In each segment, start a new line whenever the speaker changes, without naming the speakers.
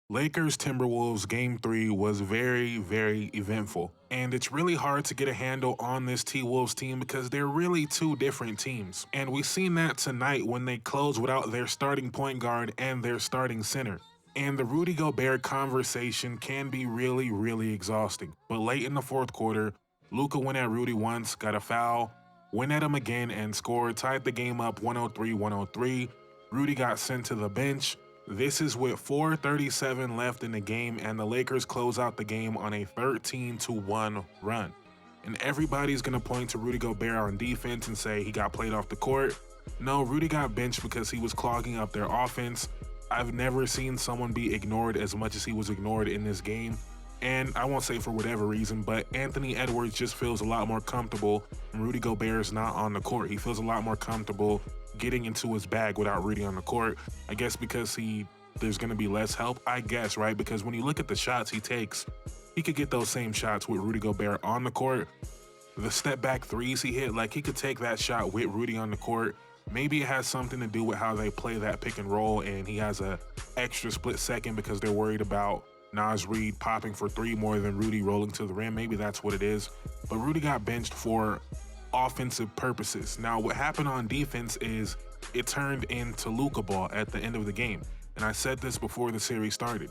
Lakers Timberwolves Game 3 was very, very eventful. And it's really hard to get a handle on this T-Wolves team because they're really two different teams. And we've seen that tonight when they close without their starting point guard and their starting center. And the Rudy Gobert conversation can be really, really exhausting. But late in the fourth quarter, Luca went at Rudy once, got a foul, went at him again and scored, tied the game up 103-103. Rudy got sent to the bench. This is with 4:37 left in the game, and the Lakers close out the game on a 13-1 run. And everybody's going to point to Rudy Gobert on defense and say he got played off the court. No, Rudy got benched because he was clogging up their offense. I've never seen someone be ignored as much as he was ignored in this game. And I won't say for whatever reason, but Anthony Edwards just feels a lot more comfortable when Rudy Gobert is not on the court. He feels a lot more comfortable getting into his bag without Rudy on the court. I guess because there's going to be less help, I guess, right? Because when you look at the shots he takes, he could get those same shots with Rudy Gobert on the court. The step back threes he hit, like he could take that shot with Rudy on the court. Maybe it has something to do with how they play that pick and roll, and he has a extra split second because they're worried about Naz Reid popping for three more than Rudy rolling to the rim. Maybe that's what it is. But Rudy got benched for offensive purposes. Now, what happened on defense is it turned into Luca Ball at the end of the game. And I said this before the series started.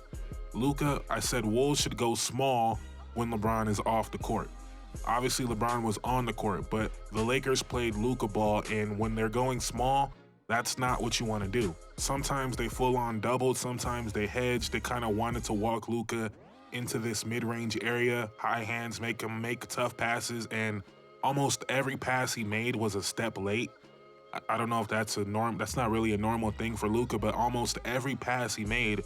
Luca, I said Wolves should go small when LeBron is off the court. Obviously, LeBron was on the court, but the Lakers played Luca Ball, and when they're going small, that's not what you want to do. Sometimes they full-on doubled, sometimes they hedged. They kind of wanted to walk Luca into this mid-range area, high hands, make him make tough passes, and almost every pass he made was a step late. I don't know if that's that's not really a normal thing for Luca, but almost every pass he made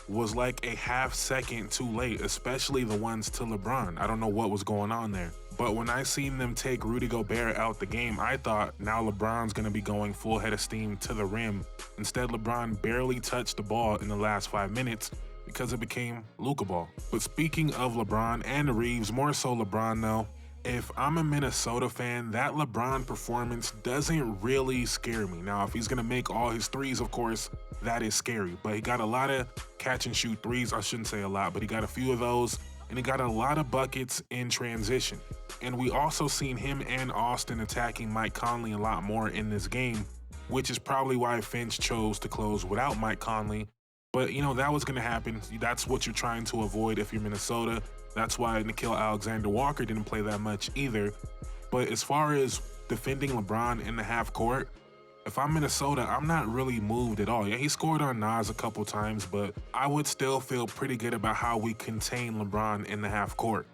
was like a half second too late, especially the ones to LeBron. I don't know what was going on there. But when I seen them take Rudy Gobert out the game, I thought now LeBron's going to be going full head of steam to the rim. Instead, LeBron barely touched the ball in the last 5 minutes because it became Luca Ball. But speaking of LeBron and Reeves, more so LeBron though, if I'm a Minnesota fan, that LeBron performance doesn't really scare me. Now, if he's going to make all his threes, of course, that is scary. But he got a lot of catch and shoot threes. I shouldn't say a lot, but he got a few of those. And he got a lot of buckets in transition. And we also seen him and Austin attacking Mike Conley a lot more in this game, which is probably why Finch chose to close without Mike Conley. But, you know, that was going to happen. That's what you're trying to avoid if you're Minnesota. That's why Nickeil Alexander-Walker didn't play that much either. But as far as defending LeBron in the half court, if I'm Minnesota, I'm not really moved at all. Yeah, he scored on Naz a couple times, but I would still feel pretty good about how we contain LeBron in the half court.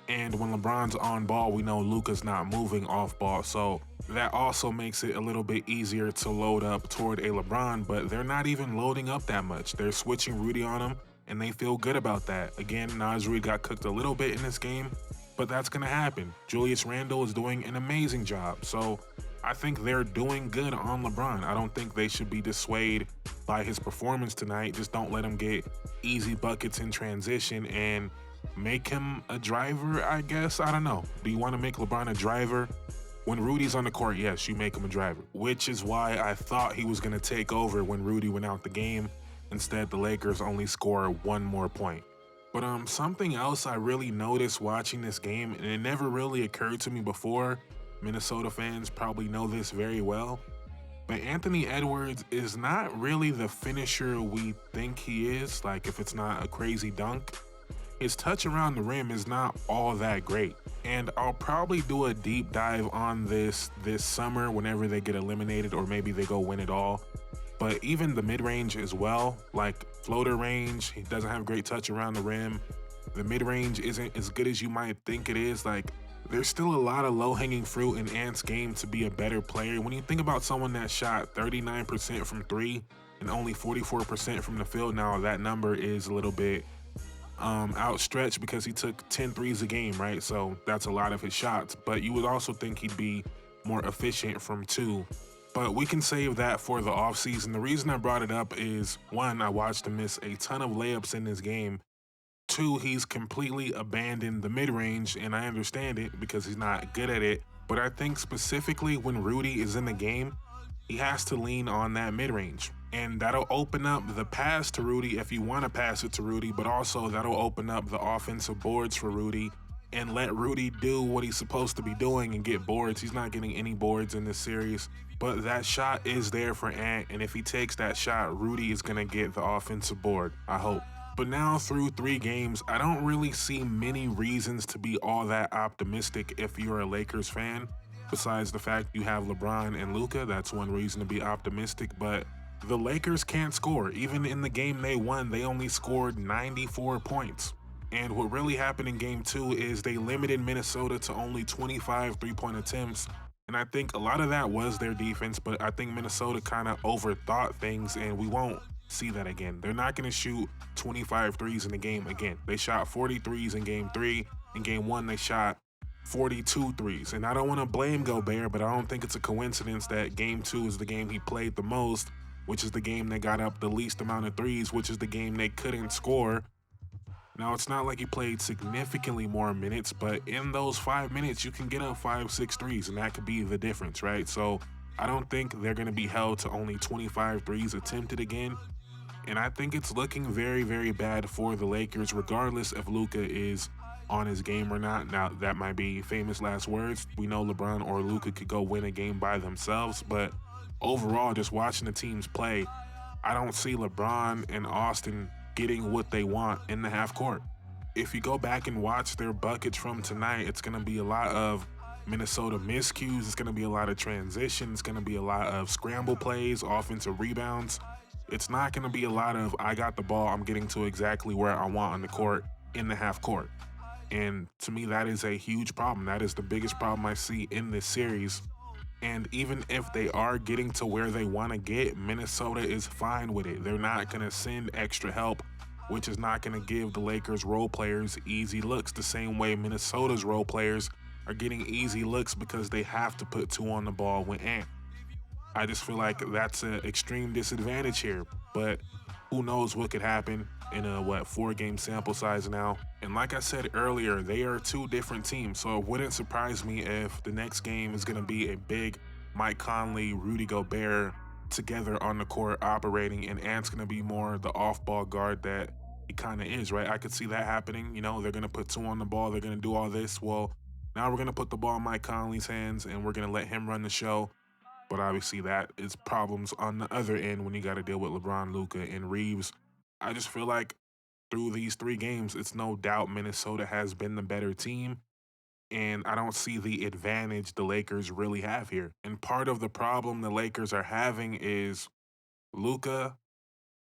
And when LeBron's on ball, we know Luka's not moving off ball, so that also makes it a little bit easier to load up toward a LeBron, but they're not even loading up that much. They're switching Rudy on him, and they feel good about that. Again, Naz Reid got cooked a little bit in this game, but that's going to happen. Julius Randle is doing an amazing job, so I think they're doing good on LeBron. I don't think they should be dissuaded by his performance tonight. Just don't let him get easy buckets in transition and make him a driver, I guess. I don't know. Do you want to make LeBron a driver? When Rudy's on the court, yes, you make him a driver, which is why I thought he was going to take over when Rudy went out the game. Instead, the Lakers only score one more point. But something else I really noticed watching this game, and it never really occurred to me before, Minnesota fans probably know this very well, but Anthony Edwards is not really the finisher we think he is. Like, if it's not a crazy dunk, his touch around the rim is not all that great. And I'll probably do a deep dive on this summer whenever they get eliminated, or maybe they go win it all. But even the mid-range as well, like floater range, he doesn't have great touch around the rim. The mid-range isn't as good as you might think it is. Like, there's still a lot of low-hanging fruit in Ant's game to be a better player. When you think about someone that shot 39% from three and only 44% from the field, now that number is a little bit outstretched because he took 10 threes a game, right? So that's a lot of his shots. But you would also think he'd be more efficient from two. But we can save that for the offseason. The reason I brought it up is, one, I watched him miss a ton of layups in this game. Two, he's completely abandoned the mid-range, and I understand it because he's not good at it. But I think specifically when Rudy is in the game, he has to lean on that mid-range. And that'll open up the pass to Rudy if you want to pass it to Rudy, but also that'll open up the offensive boards for Rudy and let Rudy do what he's supposed to be doing and get boards. He's not getting any boards in this series, but that shot is there for Ant, and if he takes that shot, Rudy is going to get the offensive board, I hope. But now through 3 games, I don't really see many reasons to be all that optimistic if you're a Lakers fan. Besides the fact you have LeBron and Luca, that's one reason to be optimistic, but the Lakers can't score. Even in the game they won, they only scored 94 points. And what really happened in game 2 is they limited Minnesota to only 25 three-point attempts. And I think a lot of that was their defense, but I think Minnesota kind of overthought things, and we won't see that again. They're not going to shoot 25 threes in the game again. They shot 40 threes in game 3. In game 1, they shot 42 threes. And I don't want to blame Gobert, but I don't think it's a coincidence that game 2 is the game he played the most, which is the game they got up the least amount of threes, which is the game they couldn't score. Now, it's not like he played significantly more minutes, but in those 5 minutes, you can get up 5, 6 threes, and that could be the difference, right? So I don't think they're going to be held to only 25 threes attempted again. And I think it's looking very, very bad for the Lakers, regardless if Luca is on his game or not. Now, that might be famous last words. We know LeBron or Luca could go win a game by themselves, but overall, just watching the teams play, I don't see LeBron and Austin getting what they want in the half court. If you go back and watch their buckets from tonight, it's going to be a lot of Minnesota miscues. It's going to be a lot of transition. It's going to be a lot of scramble plays, offensive rebounds. It's not going to be a lot of, I got the ball, I'm getting to exactly where I want on the court in the half court. And to me, that is a huge problem. That is the biggest problem I see in this series. And even if they are getting to where they want to get, Minnesota is fine with it. They're not going to send extra help, which is not going to give the Lakers role players easy looks the same way Minnesota's role players are getting easy looks because they have to put 2 on the ball with Ant. I just feel like that's an extreme disadvantage here, but who knows what could happen in a 4-game sample size now. And like I said earlier, they are 2 different teams, so it wouldn't surprise me if the next game is going to be a big Mike Conley, Rudy Gobert together on the court operating, and Ant's going to be more the off-ball guard that he kind of is, right? I could see that happening. You know, they're going to put 2 on the ball, they're going to do all this. Well, now we're going to put the ball in Mike Conley's hands, and we're going to let him run the show. But obviously that is problems on the other end when you got to deal with LeBron, Luca, and Reeves. I just feel like through these 3 games, it's no doubt Minnesota has been the better team, and I don't see the advantage the Lakers really have here. And part of the problem the Lakers are having is Luca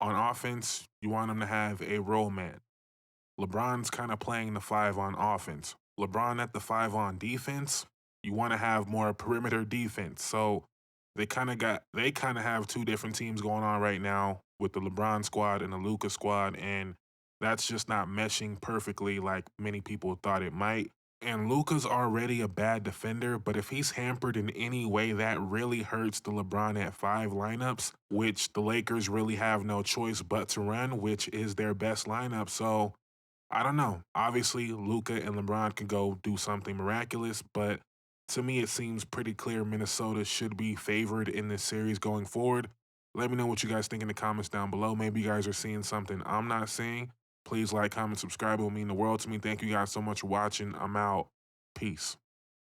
on offense, you want him to have a role man. LeBron's kind of playing the 5 on offense. LeBron at the 5 on defense, you want to have more perimeter defense. So they kind of have 2 different teams going on right now with the LeBron squad and the Luca squad, and that's just not meshing perfectly like many people thought it might. And Luca's already a bad defender, but if he's hampered in any way, that really hurts the LeBron at 5 lineups, which the Lakers really have no choice but to run, which is their best lineup. So I don't know. Obviously, Luca and LeBron can go do something miraculous, but to me, it seems pretty clear Minnesota should be favored in this series going forward. Let me know what you guys think in the comments down below. Maybe you guys are seeing something I'm not seeing. Please like, comment, subscribe. It will mean the world to me. Thank you guys so much for watching. I'm out. Peace.